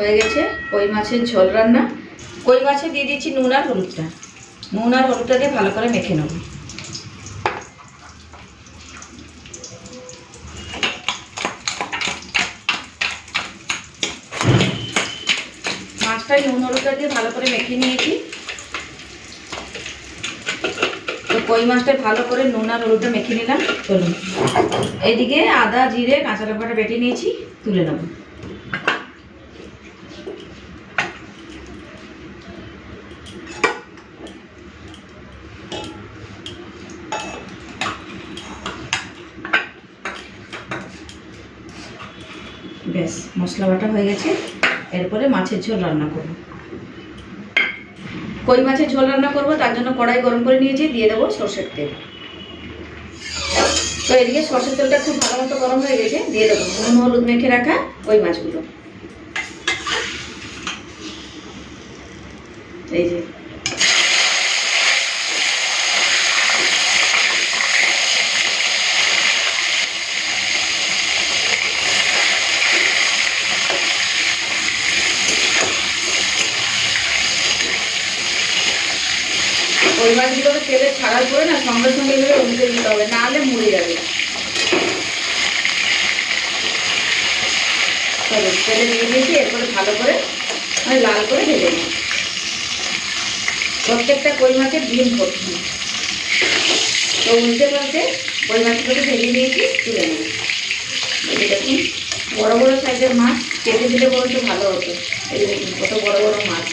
হয়ে গেছে কই মাছের ঝোল রান্না। কই মাছে দিয়ে দিচ্ছি নুন আর হলুদটা। নুন আর হলুদটা দিয়ে ভালো করে মেখে নেব। মাছটাই নুন হলুদটা দিয়ে ভালো করে মেখে নিয়েছি। তো কই মাছটা ভালো করে নুন আর হলুদটা মেখে নিলাম। চলুন এইদিকে আদা জিরে কাঁচা লঙ্কাটা বেটে নিয়েছি, তুলে নেব। ব্যাস মশলা বাটা হয়ে গেছে। এরপরে মাছের ঝোল রান্না করব। কই মাছের ঝোল রান্না করব, তার জন্য কড়াই গরম করে নিয়েছি, দিয়ে দেবো সর্ষের তেল। তো এদিকে সর্ষের তেলটা খুব ভালো মতো গরম হয়ে গেছে, দিয়ে দেবো নুন হলুদ মেখে রাখা কই মাছগুলো। এই যে কই মাছগুলোকে তেলে ছাড়ার পরে না সঙ্গে সঙ্গে এগুলো উল্টে দিতে হবে, না হলে মুড়ে যাবে। চলো তেলে দিয়ে দিয়েছি, এরপরে ভালো করে লাল করে ভেজে নিই। প্রত্যেকটা কই মাছের ডিম ভর্তি। তো উল্টে পাল্টে কই মাছগুলোকে ভেজে নিয়েছি, তুলে নেব। এই দেখুন বড় বড় সাইজের মাছ, কেটে দিলে বলতে ভালো হতো। এই দেখুন কত বড় বড় মাছ।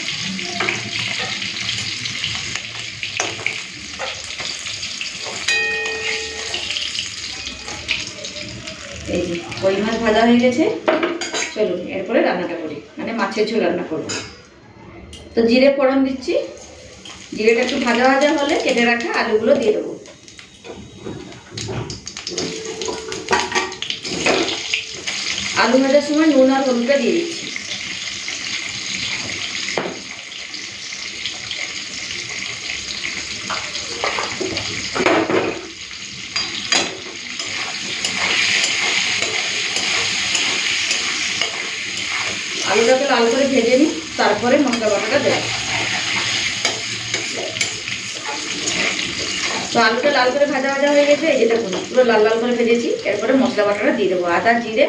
এই যে কই মাছ ভাজা হয়ে গেছে। চলুন এরপরে রান্নাটা করি, মানে মাছের ঝোল রান্না করব। তো জিরে ফোড়ন দিচ্ছি। জিরেটা একটু ভাজা ভাজা হলে কেটে রাখা আলুগুলো দিয়ে দেবো। আলু ভাজার সময় নুন আর হলুদটা দিয়ে দিচ্ছি। আলুটাকে লাল করে ভেজে নিই, তারপরে মশলা বাটাটা দেব। তো আলুটা লাল করে ভাজা ভাজা হয়ে গেছে। এই যে দেখুন পুরো লাল লাল করে ভেজেছি। এরপরে মশলা বাটাটা দিয়ে দেবো, আদা জিরে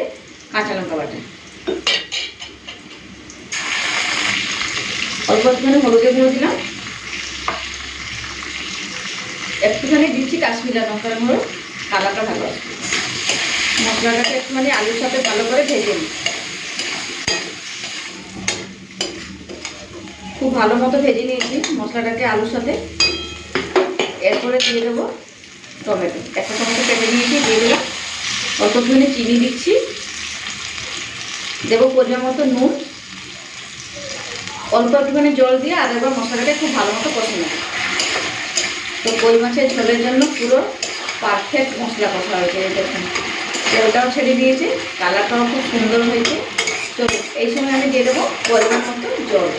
কাঁচা লঙ্কা বাটা। অল্প একটুখানি হলুদের গুঁড়ো দিলাম, একটুখানি দিচ্ছি কাশ্মীরি লঙ্কার গুঁড়ো, কালারটা ভালো আসবে। মশলাটাকে একটুখানি আলুর সাথে ভালো করে ভেজে নিই। খুব ভালো মতো ভেজে নিয়েছি মশলাটাকে আলুর সাথে। এরপরে দিয়ে দেবো টমেটো। একটা টমেটো কেটে নিয়েছি, দিয়ে দিলাম। অল্প একটুখানি চিনি দিচ্ছি, দেবো পরিমাণ মতো নুন, অল্প একটুখানি জল দিয়ে আর একবার মশলাটাকে খুব ভালো মতো কষে নেব। তো কই মাছের ঝোলের জন্য পুরো পারফেক্ট মশলা কষা হয়েছে। এই দেখুন তেলটাও ছেড়ে দিয়েছে, কালারটাও খুব সুন্দর হয়েছে। তো এই সময় আমি দিয়ে দেবো পরিমাণ মতো জল।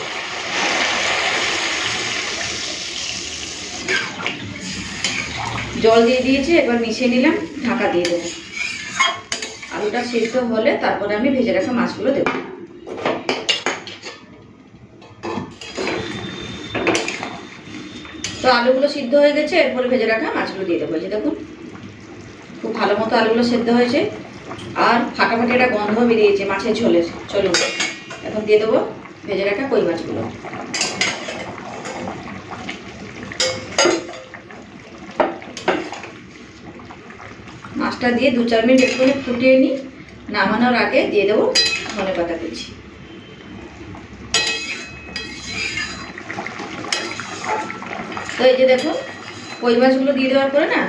জল দিয়ে দিয়েছি, এবার মিশিয়ে নিলাম, ঢাকা দিয়ে দেবো। আলুটা সিদ্ধ হলে তারপরে আমি ভেজে রাখা মাছগুলো দেবো। তো আলুগুলো সিদ্ধ হয়ে গেছে, এরপরে ভেজে রাখা মাছগুলো দিয়ে দেবো। যে দেখুন খুব ভালো মতো আলুগুলো সিদ্ধ হয়েছে, আর ফাটাফাটি একটা গন্ধ বেরিয়েছে মাছের ঝোলের। চলুন এখন দিয়ে দেবো ভেজে রাখা কই মাছগুলো। মাছটা দিয়ে 2-4 মিনিট একটু ফুটিয়ে নিই। নামানোর আগে দিয়ে দেবো ধনেপাতা কুচি। তো এই যে দেখুন কই মাছগুলো দিয়ে দেওয়ার পরে না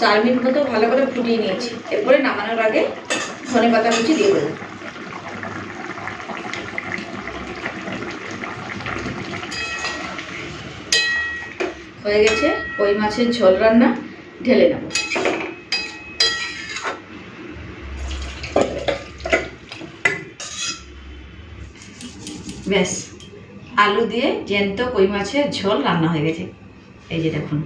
4 মিনিট মতো ভালো করে ফুটিয়ে নিয়েছি। এরপরে নামানোর আগে ধনেপাতা কুচি দিয়ে দেবো। হয়ে গেছে কই মাছের ঝোল রান্না, ঢেলে নেব। ব্যাস আলু দিয়ে জ্যান্ত কই মাছের ঝোল রান্না হয়ে গেছে। এই যে দেখুন।